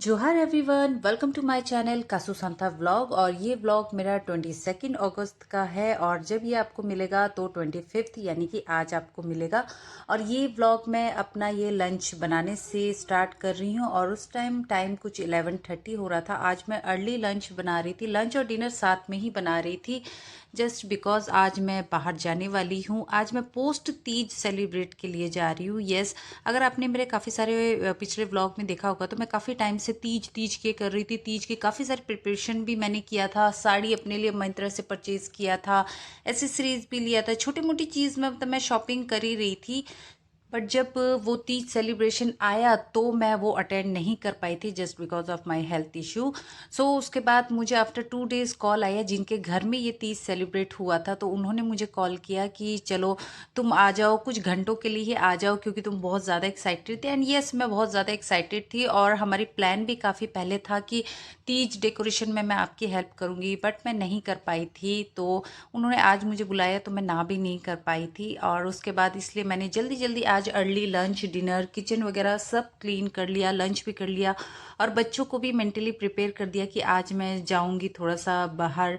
जोहार everyone, welcome to my channel Kasu Santa vlog. और ये व्लॉग मेरा 22 अगस्त का है और जब ये आपको मिलेगा तो 25 यानी कि आज आपको मिलेगा। और ये व्लॉग मैं अपना ये लंच बनाने से स्टार्ट कर रही हूँ और उस टाइम कुछ 11:30 हो रहा था। आज मैं अर्ली लंच बना रही थी, लंच और डिनर साथ में ही बना रही थी जस्ट बिकॉज आज मैं बाहर जाने वाली हूँ। आज मैं पोस्ट तीज सेलिब्रेट के लिए जा रही हूँ। यस, अगर आपने मेरे काफ़ी सारे पिछले व्लॉग में देखा होगा तो मैं काफ़ी टाइम से तीज तीज के कर रही थी। तीज की काफ़ी सारी प्रिपरेशन भी मैंने किया था, साड़ी अपने लिए मंत्रा से परचेज़ किया था, एसेसरीज भी लिया था, छोटी मोटी चीज़ में मतलब मैं शॉपिंग कर ही रही थी। बट जब वो तीज सेलिब्रेशन आया तो मैं वो अटेंड नहीं कर पाई थी just because of my health issue. So उसके बाद मुझे आफ्टर 2 डेज़ कॉल आया जिनके घर में ये तीज सेलिब्रेट हुआ था, तो उन्होंने मुझे कॉल किया कि चलो तुम आ जाओ, कुछ घंटों के लिए ही आ जाओ क्योंकि तुम बहुत ज़्यादा एक्साइटेड थे। एंड यस, मैं बहुत ज़्यादा एक्साइटेड थी और हमारी प्लान भी काफ़ी पहले था कि तीज डेकोरेशन में मैं आपकी हेल्प करूँगी, बट मैं नहीं कर पाई थी। तो उन्होंने आज मुझे बुलाया तो मैं ना भी नहीं कर पाई थी। और उसके बाद इसलिए मैंने जल्दी जल्दी आज अर्ली लंच डिनर किचन वगैरह सब क्लीन कर लिया, लंच भी कर लिया और बच्चों को भी मेंटली प्रिपेयर कर दिया कि आज मैं जाऊंगी थोड़ा सा बाहर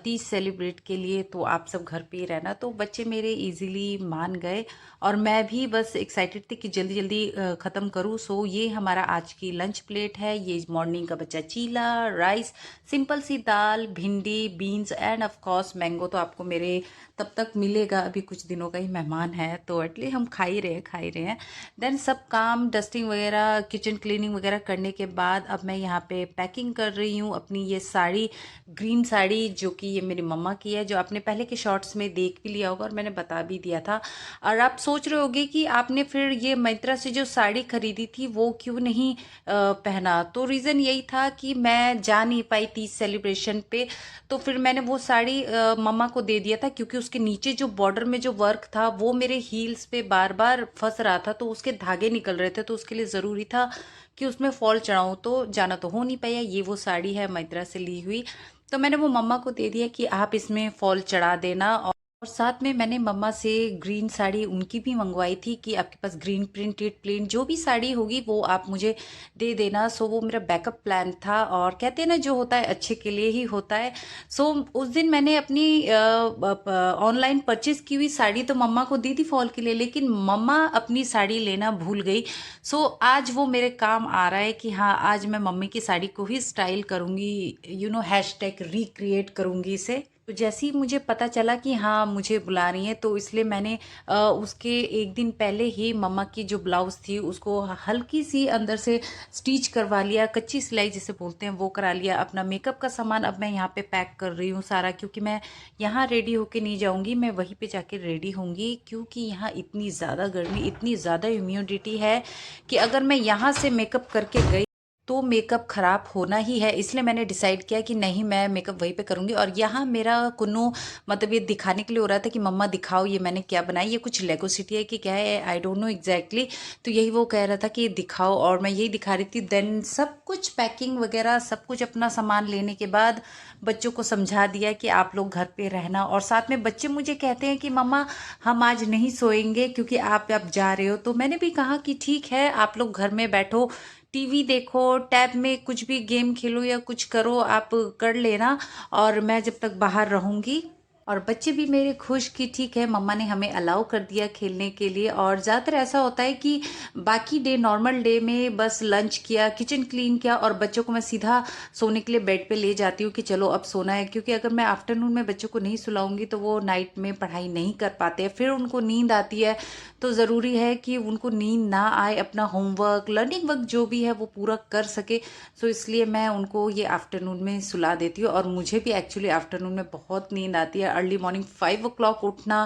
तीज सेलिब्रेट के लिए, तो आप सब घर पे ही रहना। तो बच्चे मेरे इजीली मान गए और मैं भी बस एक्साइटेड थी कि जल्दी जल्दी ख़त्म करूँ। सो ये हमारा आज की लंच प्लेट है। ये मॉर्निंग का बचा चीला राइस, सिंपल सी दाल, भिंडी, beans end of course mango तो आपको मेरे तब तक मिलेगा, अभी कुछ दिनों का ही मेहमान है तो एटलीस्ट हम खा ही रहे हैं। देन सब काम डस्टिंग वगैरह किचन क्लीनिंग वगैरह करने के बाद अब मैं यहाँ पे पैकिंग कर रही हूँ अपनी ये साड़ी, ग्रीन साड़ी जो कि ये मेरी मम्मा की है, जो आपने पहले के शॉर्ट्स में देख भी लिया होगा और मैंने बता भी दिया था। और आप सोच रहे होगे कि आपने फिर ये मिंत्रा से जो साड़ी खरीदी थी वो क्यों नहीं पहना। तो रीज़न यही था कि मैं जा नहीं पाई तीज सेलिब्रेशन पे, तो फिर मैंने वो साड़ी मम्मा को दे दिया था क्योंकि उसके नीचे जो बॉर्डर में जो वर्क था वो मेरे हील्स पे बार बार फंस रहा था, तो उसके धागे निकल रहे थे, तो उसके लिए ज़रूरी था कि उसमें फॉल चढ़ाऊँ। तो जाना तो हो नहीं पाया। ये वो साड़ी है मिंत्रा से ली हुई, तो मैंने वो मम्मा को दे दिया कि आप इसमें फॉल चढ़ा देना। और साथ में मैंने मम्मा से ग्रीन साड़ी उनकी भी मंगवाई थी कि आपके पास ग्रीन प्रिंटेड प्लेन जो भी साड़ी होगी वो आप मुझे दे देना। सो वो मेरा बैकअप प्लान था और कहते हैं ना जो होता है अच्छे के लिए ही होता है। सो उस दिन मैंने अपनी ऑनलाइन परचेज की हुई साड़ी तो मम्मा को दी थी फॉल के लिए, लेकिन मम्मा अपनी साड़ी लेना भूल गई। सो आज वो मेरे काम आ रहा है कि हाँ, आज मैं मम्मी की साड़ी को ही स्टाइल करूँगी, हैशटैग रिक्रिएट करूँगी इसे। तो जैसे ही मुझे पता चला कि हाँ मुझे बुला रही हैं तो इसलिए मैंने उसके एक दिन पहले ही मम्मा की जो ब्लाउज़ थी उसको हल्की सी अंदर से स्टिच करवा लिया, कच्ची सिलाई जिसे बोलते हैं वो करा लिया। अपना मेकअप का सामान अब मैं यहाँ पे पैक कर रही हूँ सारा, क्योंकि मैं यहाँ रेडी होके नहीं जाऊँगी, मैं वहीं पे जाके रेडी होंगी क्योंकि यहाँ इतनी ज़्यादा गर्मी, इतनी ज़्यादा ह्यूमिडिटी है कि अगर मैं यहाँ से मेकअप करके गई तो मेकअप ख़राब होना ही है। इसलिए मैंने डिसाइड किया कि नहीं, मैं मेकअप वहीं पे करूँगी। और यहाँ मेरा कुन्नू मतलब ये दिखाने के लिए हो रहा था कि मम्मा दिखाओ ये मैंने क्या बनाया, ये कुछ लेगो सिटी है कि क्या है, आई डोंट नो एग्जैक्टली। तो यही वो कह रहा था कि दिखाओ और मैं यही दिखा रही थी। देन सब कुछ पैकिंग वगैरह सब कुछ अपना सामान लेने के बाद बच्चों को समझा दिया कि आप लोग घर पे रहना। और साथ में बच्चे मुझे कहते हैं कि मम्मा हम आज नहीं सोएंगे क्योंकि आप अब जा रहे हो। तो मैंने भी कहा कि ठीक है, आप लोग घर में बैठो, टीवी देखो, टैब में कुछ भी गेम खेलो या कुछ करो, आप कर लेना और मैं जब तक बाहर रहूँगी। और बच्चे भी मेरे खुश कि ठीक है मम्मा ने हमें अलाउ कर दिया खेलने के लिए। और ज़्यादातर ऐसा होता है कि बाकी डे नॉर्मल डे में बस लंच किया, किचन क्लीन किया और बच्चों को मैं सीधा सोने के लिए बेड पे ले जाती हूँ कि चलो अब सोना है, क्योंकि अगर मैं आफ्टरनून में बच्चों को नहीं सुलाऊंगी तो वो नाइट में पढ़ाई नहीं कर पाते हैं, फिर उनको नींद आती है। तो ज़रूरी है कि उनको नींद ना आए, अपना होमवर्क लर्निंग वर्क जो भी है वो पूरा कर सके। सो इसलिए मैं उनको ये आफ्टरनून में सुला देती हूँ। और मुझे भी एक्चुअली आफ्टरनून में बहुत नींद आती है। अर्ली मॉर्निंग 5 o'clock उठना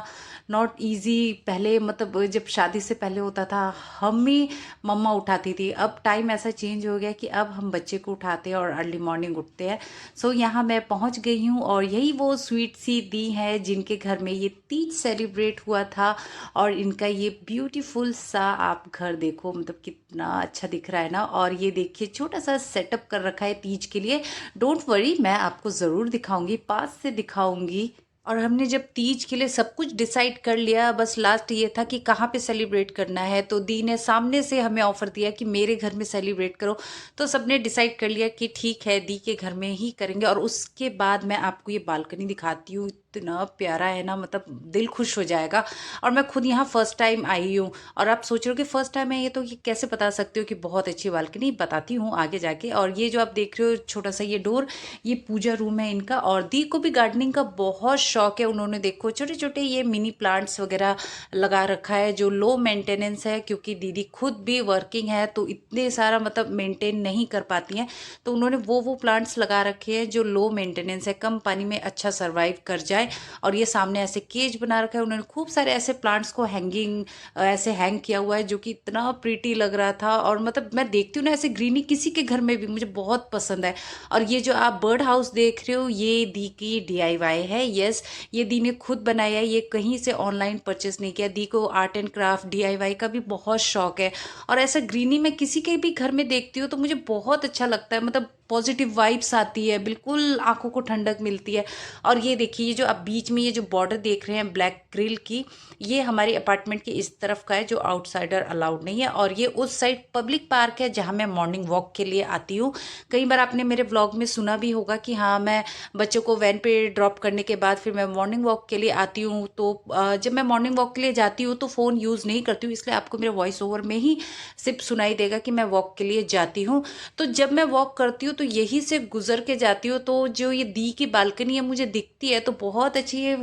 नॉट ईजी। पहले मतलब जब शादी से पहले होता था हम ही मम्मा उठाती थी, अब टाइम ऐसा चेंज हो गया कि अब हम बच्चे को उठाते हैं और अर्ली मॉर्निंग उठते हैं। सो यहाँ मैं पहुँच गई हूँ और यही वो स्वीट सी दी है जिनके घर में ये तीज सेलिब्रेट हुआ था। और इनका ये ब्यूटीफुल सा आप घर देखो, मतलब कितना अच्छा दिख रहा है ना। और ये देखिए छोटा सा सेटअप कर रखा है तीज के लिए। डोंट वरी, मैं आपको ज़रूर दिखाऊंगी, पास से दिखाऊंगी। और हमने जब तीज के लिए सब कुछ डिसाइड कर लिया, बस लास्ट ये था कि कहाँ पे सेलिब्रेट करना है, तो दी ने सामने से हमें ऑफ़र दिया कि मेरे घर में सेलिब्रेट करो। तो सबने डिसाइड कर लिया कि ठीक है, दी के घर में ही करेंगे। और उसके बाद मैं आपको ये बालकनी दिखाती हूँ, इतना प्यारा है ना, मतलब दिल खुश हो जाएगा। और मैं खुद यहाँ फर्स्ट टाइम आई हूँ। और आप सोच रहे हो कि फर्स्ट टाइम है ये, तो ये कैसे बता सकते हो कि बहुत अच्छी बालकनी, बताती हूँ आगे जाके। और ये जो आप देख रहे हो छोटा सा ये डोर, ये पूजा रूम है इनका। और दी को भी गार्डनिंग का बहुत शौक है, उन्होंने देखो छोटे छोटे ये मिनी प्लांट्स वगैरह लगा रखा है जो लो मेंटेनेंस है, क्योंकि दीदी खुद भी वर्किंग है तो इतने सारा मतलब मेंटेन नहीं कर पाती हैं। तो उन्होंने वो प्लांट्स लगा रखे हैं जो लो मेंटेनेंस है, कम पानी में अच्छा सर्वाइव कर जाए। और ये सामने ऐसे केज बना रखा है, उन्होंने खूब सारे ऐसे प्लांट्स को हैंगिंग ऐसे हैंग किया हुआ है, जो कि इतना प्रीटी लग रहा था। और मतलब मैं देखती हूँ ना ऐसे ग्रीनी किसी के घर में भी, मुझे बहुत पसंद है। और ये जो आप बर्ड हाउस देख रहे हो, ये दी की DIY है। यस, ये दी ने खुद बनाया है, ये कहीं से ऑनलाइन परचेस नहीं किया। दी को आर्ट एंड क्राफ्ट DIY का भी बहुत शौक है। और ऐसा ग्रीनी मैं किसी के भी घर में देखती हूँ तो मुझे बहुत अच्छा लगता है, मतलब पॉजिटिव वाइब्स आती है, बिल्कुल आंखों को ठंडक मिलती है। और ये देखिए, ये जो आप बीच में ये जो बॉर्डर देख रहे हैं ब्लैक ग्रिल की, ये हमारे अपार्टमेंट के इस तरफ का है, जो आउटसाइडर अलाउड नहीं है। और ये उस साइड पब्लिक पार्क है जहाँ मैं मॉर्निंग वॉक के लिए आती हूँ। कई बार आपने मेरे व्लॉग में सुना भी होगा कि हाँ, मैं बच्चों को वैन पे ड्रॉप करने के बाद फिर मैं मॉर्निंग वॉक के लिए आती हूँ। तो जब मैं मॉर्निंग वॉक के लिए जाती हूँ तो फ़ोन यूज़ नहीं करती हूँ, इसलिए आपको मेरे वॉइस ओवर में ही सिर्फ सुनाई देगा कि मैं वॉक के लिए जाती हूँ। तो जब मैं वॉक करती हूँ तो यही से गुजर के जाती हूँ, तो जो ये दी की बालकनी है मुझे दिखती है, तो बहुत अच्छी ये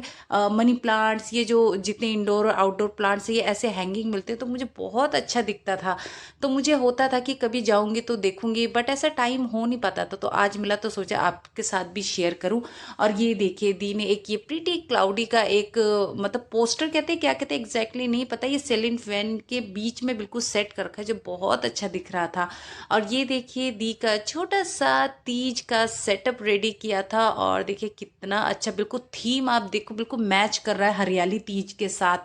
मनी प्लांट्स, ये जो जितने इंडोर और आउटडोर प्लांट्स है, ये ऐसे हैंगिंग मिलते हैं, तो मुझे बहुत अच्छा दिखता था। तो मुझे होता था कि कभी जाऊंगी तो देखूंगी, बट ऐसा टाइम हो नहीं पाता था। तो आज मिला तो सोचा आपके साथ भी शेयर करूं। और ये देखिए, दी ने एक ये प्रीटी क्लाउडी का एक मतलब पोस्टर कहते हैं, क्या कहते हैं एग्जैक्टली नहीं पता, ये सेलिन फैन के बीच में बिल्कुल सेट कर रखा है, जो बहुत अच्छा दिख रहा था। और ये देखिए, दी का छोटा सा तीज का सेटअप रेडी किया था। और देखिए कितना अच्छा, बिल्कुल थीम आप देखो, बिल्कुल मैच कर रहा है हरियाली तीज के साथ।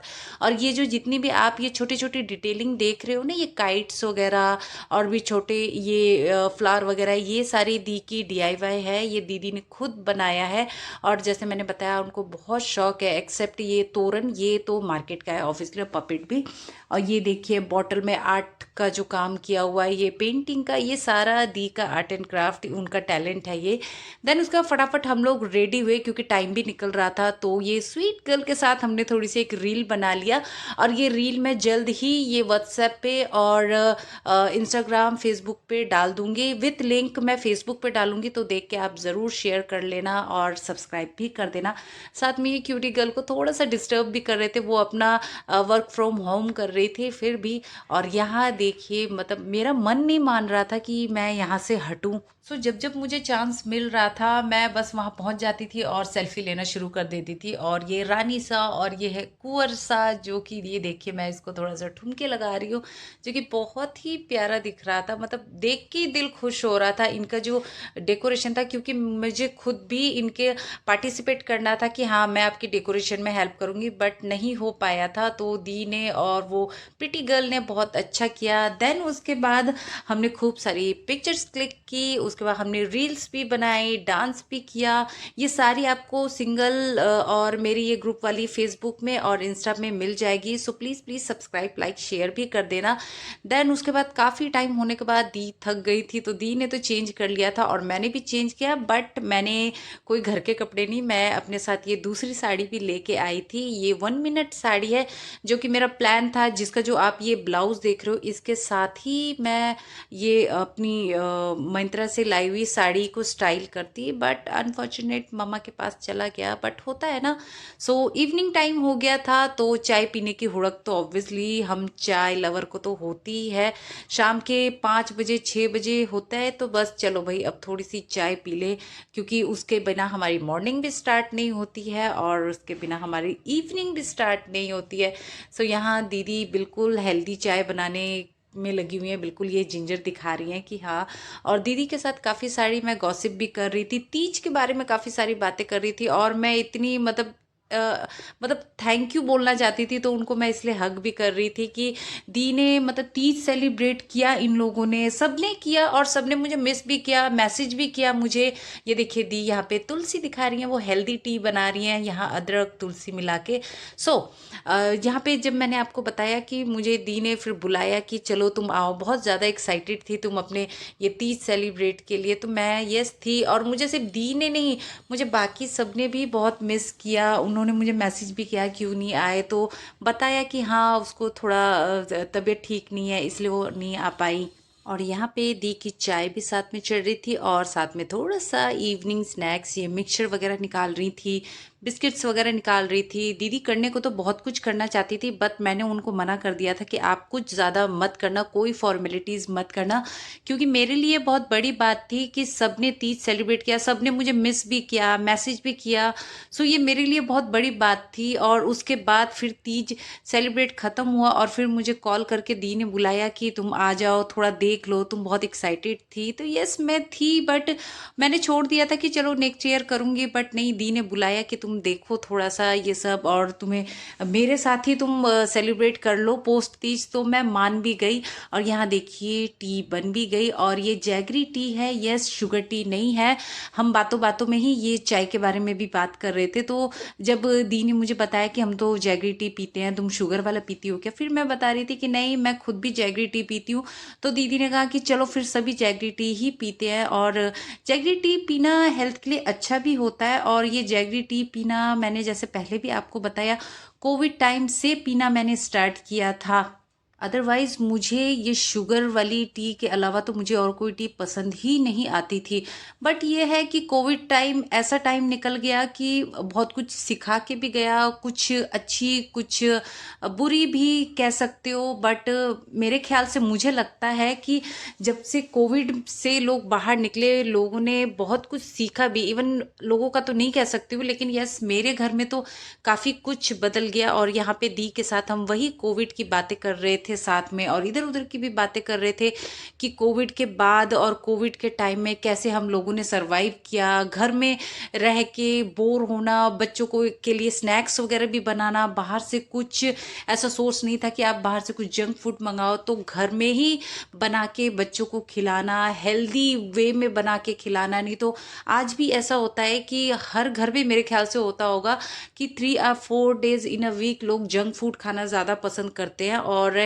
और ये जो जितनी भी आप ये छोटी छोटी डिटेलिंग देख रहे हो ना, ये काइट्स वगैरह और भी छोटे ये फ्लावर वगैरह, ये सारी दी की DIY है, ये दीदी ने खुद बनाया है। और जैसे मैंने बताया, उनको बहुत शौक है, एक्सेप्ट ये तोरण, ये तो मार्केट का है ऑब्वियसली, पपेट भी। और ये देखिए बॉटल में आर्ट का जो काम किया हुआ है, ये पेंटिंग का, ये सारा दी का आर्ट एंड क्राफ्ट, उनका टैलेंट है ये। देन उसका फटाफट हम लोग रेडी हुए क्योंकि टाइम भी निकल रहा था। तो ये स्वीट गर्ल के साथ हमने थोड़ी सी एक रील बना लिया। और ये रील मैं जल्द ही ये व्हाट्सएप पे और इंस्टाग्राम फेसबुक पे डाल दूंगी, विथ लिंक मैं फेसबुक पे डालूंगी, तो देख के आप ज़रूर शेयर कर लेना और सब्सक्राइब भी कर देना। साथ में ये क्यूटी गर्ल को थोड़ा सा डिस्टर्ब भी कर रहे थे, वो अपना वर्क फ्रॉम होम कर रही थी फिर भी। और यहाँ देखिए, मतलब मेरा मन नहीं मान रहा था कि मैं यहाँ से हटूं। सो जब जब मुझे चांस मिल रहा था, मैं बस वहाँ पहुँच जाती थी और सेल्फी लेना शुरू कर देती थी। और ये रानी सा, और ये है कुंवर सा, जो कि ये देखिए मैं इसको थोड़ा सा ठुमके लगा रही हूँ, जो कि बहुत ही प्यारा दिख रहा था, मतलब देख के दिल खुश हो रहा था। इनका जो डेकोरेशन था, क्योंकि मुझे खुद भी इनके पार्टिसिपेट करना था कि हाँ मैं आपकी डेकोरेशन में हेल्प करूँगी, बट नहीं हो पाया था। तो दी ने और वो प्रिटी गर्ल ने बहुत अच्छा किया। देन उसके बाद हमने खूब सारी पिक्चर्स क्लिक की, उसके बाद हमने रील्स भी बनाई, डांस भी किया। ये सारी आपको सिंगल और मेरी ये ग्रुप वाली फेसबुक में और इंस्टा में मिल जाएगी। So please please subscribe like share भी कर देना। देन उसके बाद काफ़ी टाइम होने के बाद दी थक गई थी, तो दी ने तो चेंज कर लिया था और मैंने भी चेंज किया, बट मैंने कोई घर के कपड़े नहीं, मैं अपने साथ ये दूसरी साड़ी भी लेके आई थी। ये 1 मिनट साड़ी है, जो कि मेरा प्लान था, जिसका जो आप ये ब्लाउज देख रहे हो, इसके साथ ही मैं ये अपनी मंत्रा से लाई हुई साड़ी को स्टाइल करती, बट अनफॉर्चुनेट मम्मा के पास चला गया, बट होता है ना। सो इवनिंग टाइम हो गया था, तो चाय पीने की हुड़क तो ऑब्वियसली हम चाय लवर को तो होती ही है। शाम के 5 बजे 6 बजे होता है, तो बस चलो भाई अब थोड़ी सी चाय पी ले, क्योंकि उसके बिना हमारी मॉर्निंग भी स्टार्ट नहीं होती है और उसके बिना हमारी इवनिंग भी स्टार्ट नहीं होती है। सो यहाँ दीदी बिल्कुल हेल्दी चाय बनाने में लगी हुई है, बिल्कुल ये जिंजर दिखा रही हैं कि हाँ। और दीदी के साथ काफ़ी सारी मैं गॉसिप भी कर रही थी, तीज के बारे में काफ़ी सारी बातें कर रही थी। और मैं इतनी मतलब मतलब थैंक यू बोलना चाहती थी, तो उनको मैं इसलिए हग भी कर रही थी कि दी ने मतलब तीज सेलिब्रेट किया, इन लोगों ने सबने किया और सबने मुझे मिस भी किया, मैसेज भी किया मुझे। ये देखिए दी यहाँ पे तुलसी दिखा रही हैं, वो हेल्दी टी बना रही हैं यहाँ अदरक तुलसी मिला के। सो यहाँ पे जब मैंने आपको बताया कि मुझे दी ने फिर बुलाया कि चलो तुम आओ, बहुत ज़्यादा एक्साइटेड थी तुम अपने ये तीज सेलिब्रेट के लिए, तो मैं यस थी। और मुझे सिर्फ दी ने नहीं, मुझे बाकी सब ने भी बहुत मिस किया। उन्होंने मुझे मैसेज भी किया क्यों नहीं आए, तो बताया कि हाँ उसको थोड़ा तबीयत ठीक नहीं है इसलिए वो नहीं आ पाई। और यहाँ पे दी की चाय भी साथ में चल रही थी और साथ में थोड़ा सा इवनिंग स्नैक्स, ये मिक्सचर वगैरह निकाल रही थी, बिस्किट्स वगैरह निकाल रही थी। दीदी करने को तो बहुत कुछ करना चाहती थी, बट मैंने उनको मना कर दिया था कि आप कुछ ज़्यादा मत करना, कोई फॉर्मेलिटीज़ मत करना, क्योंकि मेरे लिए बहुत बड़ी बात थी कि सबने तीज सेलिब्रेट किया, सबने मुझे मिस भी किया, मैसेज भी किया। सो ये मेरे लिए बहुत बड़ी बात थी। और उसके बाद फिर तीज सेलिब्रेट ख़त्म हुआ और फिर मुझे कॉल करके दी ने बुलाया कि तुम आ जाओ, थोड़ा देख लो, तुम बहुत एक्साइटेड थी। तो यस मैं थी, बट मैंने छोड़ दिया था कि चलो नेक्स्ट ईयर करूँगी, बट नहीं, दी ने बुलाया कि तुम देखो थोड़ा सा ये सब और तुम्हें मेरे साथ ही तुम सेलिब्रेट कर लो पोस्ट तीज। तो मैं मान भी गई और यहाँ देखिए टी बन भी गई और ये जैगरी टी है, यस शुगर टी नहीं है। हम बातों बातों में ही ये चाय के बारे में भी बात कर रहे थे, तो जब दी ने मुझे बताया कि हम तो जैगरी टी पीते हैं, तुम शुगर वाला पीती हो क्या, फिर मैं बता रही थी कि नहीं मैं खुद भी जैगरी टी पीती हूँ। तो दीदी ने कहा कि चलो फिर सभी जैगरी टी ही पीते हैं। और जैगरी टी पीना हेल्थ के लिए अच्छा भी होता है। और ये जैगरी टी पीना मैंने जैसे पहले भी आपको बताया, कोविड टाइम से पीना मैंने स्टार्ट किया था। अदरवाइज़ मुझे ये शुगर वाली टी के अलावा तो मुझे और कोई टी पसंद ही नहीं आती थी। बट ये है कि कोविड टाइम ऐसा टाइम निकल गया कि बहुत कुछ सिखा के भी गया, कुछ अच्छी कुछ बुरी भी कह सकते हो। बट मेरे ख्याल से मुझे लगता है कि जब से कोविड से लोग बाहर निकले, लोगों ने बहुत कुछ सीखा भी। इवन लोगों का तो नहीं कह सकती हूँ, लेकिन यस मेरे घर में तो काफ़ी कुछ बदल गया। और यहाँ पे दी के साथ हम वही कोविड की बातें कर रहे थे साथ में, और इधर उधर की भी बातें कर रहे थे कि कोविड के बाद और कोविड के टाइम में कैसे हम लोगों ने सरवाइव किया, घर में रह के बोर होना, बच्चों को के लिए स्नैक्स वगैरह भी बनाना, बाहर से कुछ ऐसा सोर्स नहीं था कि आप बाहर से कुछ जंक फूड मंगाओ, तो घर में ही बना के बच्चों को खिलाना, हेल्दी वे में बना के खिलाना। नहीं तो आज भी ऐसा होता है कि हर घर में मेरे ख्याल से होता होगा कि 3 or 4 days in a week लोग जंक फूड खाना ज़्यादा पसंद करते हैं और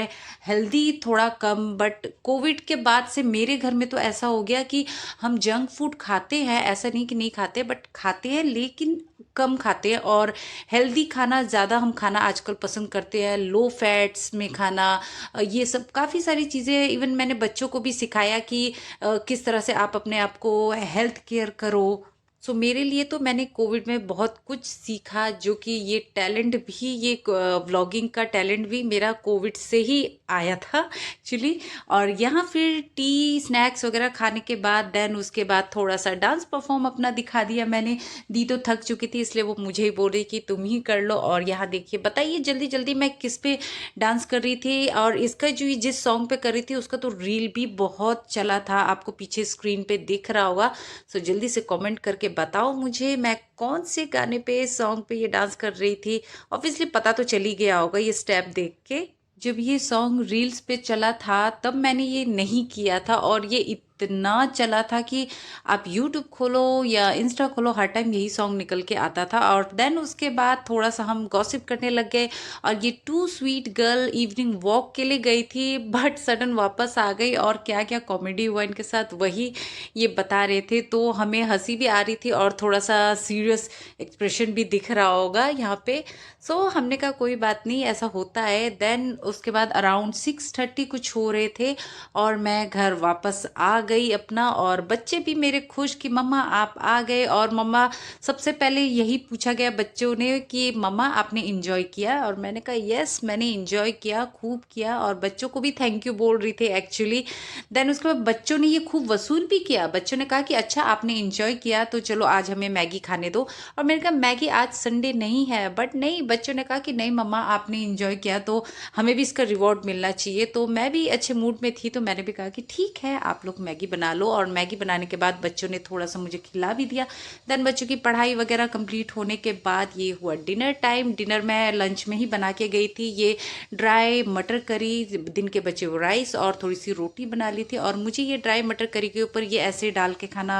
हेल्दी थोड़ा कम। बट कोविड के बाद से मेरे घर में तो ऐसा हो गया कि हम जंक फूड खाते हैं, ऐसा नहीं कि नहीं खाते, बट खाते हैं लेकिन कम खाते हैं। और हेल्दी खाना ज़्यादा हम खाना आजकल पसंद करते हैं, लो फैट्स में खाना, ये सब काफ़ी सारी चीज़ें। इवन मैंने बच्चों को भी सिखाया कि किस तरह से आप अपने आप को हेल्थ केयर करो। सो मेरे लिए तो मैंने कोविड में बहुत कुछ सीखा, जो कि ये टैलेंट भी, ये व्लॉगिंग का टैलेंट भी मेरा कोविड से ही आया था एक्चुअली। और यहाँ फिर टी स्नैक्स वगैरह खाने के बाद देन उसके बाद थोड़ा सा डांस परफॉर्म अपना दिखा दिया मैंने। दी तो थक चुकी थी इसलिए वो मुझे ही बोल रही कि तुम ही कर लो। और यहाँ देखिए बताइए जल्दी जल्दी मैं किस पे डांस कर रही थी। और इसका जो जिस सॉन्ग पे कर रही थी उसका तो रील भी बहुत चला था, आपको पीछे स्क्रीन पे दिख रहा होगा। सो जल्दी से कमेंट करके बताओ मुझे मैं कौन से गाने पे, सॉन्ग पे ये डांस कर रही थी। ऑब्वियसली पता तो चल ही गया होगा ये स्टेप देख के। जब ये सॉन्ग रील्स पे चला था तब मैंने ये नहीं किया था, और ये इतना चला था कि आप यूट्यूब खोलो या इंस्टा खोलो हर टाइम यही सॉन्ग निकल के आता था। और देन उसके बाद थोड़ा सा हम गॉसिप करने लग गए, और ये two sweet girl evening walk के लिए गई थी बट सडन वापस आ गई। और क्या क्या कॉमेडी हुआ इनके साथ वही ये बता रहे थे, तो हमें हंसी भी आ रही थी और थोड़ा सा सीरियस एक्सप्रेशन भी दिख रहा होगा यहाँ पे। सो हमने कहा कोई बात नहीं, ऐसा होता है। देन उसके बाद अराउंड 6:30 कुछ हो रहे थे और मैं घर वापस आ गई अपना। और बच्चे भी मेरे खुश कि मम्मा आप आ गए। और मम्मा सबसे पहले यही पूछा गया बच्चों ने कि मम्मा आपने इंजॉय किया, और मैंने कहा यस मैंने इंजॉय किया, खूब किया। और बच्चों को भी थैंक यू बोल रही थी एक्चुअली। देन उसके बाद बच्चों ने ये खूब वसूल भी किया। बच्चों ने कहा कि अच्छा आपने इंजॉय किया तो चलो आज हमें मैगी खाने दो। और मैंने कहा मैगी आज संडे नहीं है, बट नहीं, बच्चों ने कहा कि नहीं मम्मा आपने इंजॉय किया तो हमें भी इसका रिवॉर्ड मिलना चाहिए। तो मैं भी अच्छे मूड में थी तो मैंने भी कहा कि ठीक है आप लोग मैगी मैगी बना लो। और मैगी बनाने के बाद बच्चों ने थोड़ा सा मुझे खिला भी दिया। देन बच्चों की पढ़ाई वगैरह कंप्लीट होने के बाद ये हुआ डिनर टाइम। डिनर मैं लंच में ही बना के गई थी। ये ड्राई मटर करी, दिन के बचे हुए राइस और थोड़ी सी रोटी बना ली थी। और मुझे ये ड्राई मटर करी के ऊपर ये ऐसे डाल के खाना,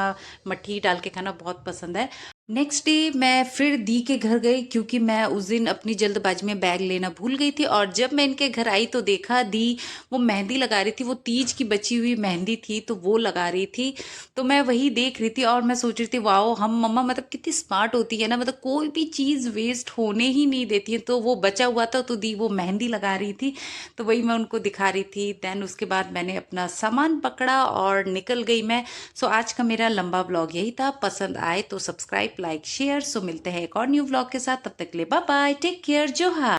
मट्ठी डाल के खाना बहुत पसंद है। नेक्स्ट डे मैं फिर दी के घर गई, क्योंकि मैं उस दिन अपनी जल्दबाजी में बैग लेना भूल गई थी। और जब मैं इनके घर आई तो देखा दी वो मेहंदी लगा रही थी। वो तीज की बची हुई मेहंदी थी तो वो लगा रही थी। तो मैं वही देख रही थी और मैं सोच रही थी वाओ, हम मम्मा मतलब कितनी स्मार्ट होती है ना, मतलब कोई भी चीज़ वेस्ट होने ही नहीं देती है। तो वो बचा हुआ था तो दी वो मेहंदी लगा रही थी, तो वही मैं उनको दिखा रही थी। देन उसके बाद मैंने अपना सामान पकड़ा और निकल गई मैं। सो आज का मेरा लंबा ब्लॉग यही था। पसंद आए तो सब्सक्राइब, लाइक, शेयर। सो मिलते हैं एक और न्यू व्लॉग के साथ। तब तक के लिए बाय बाय, टेक केयर, जोहार।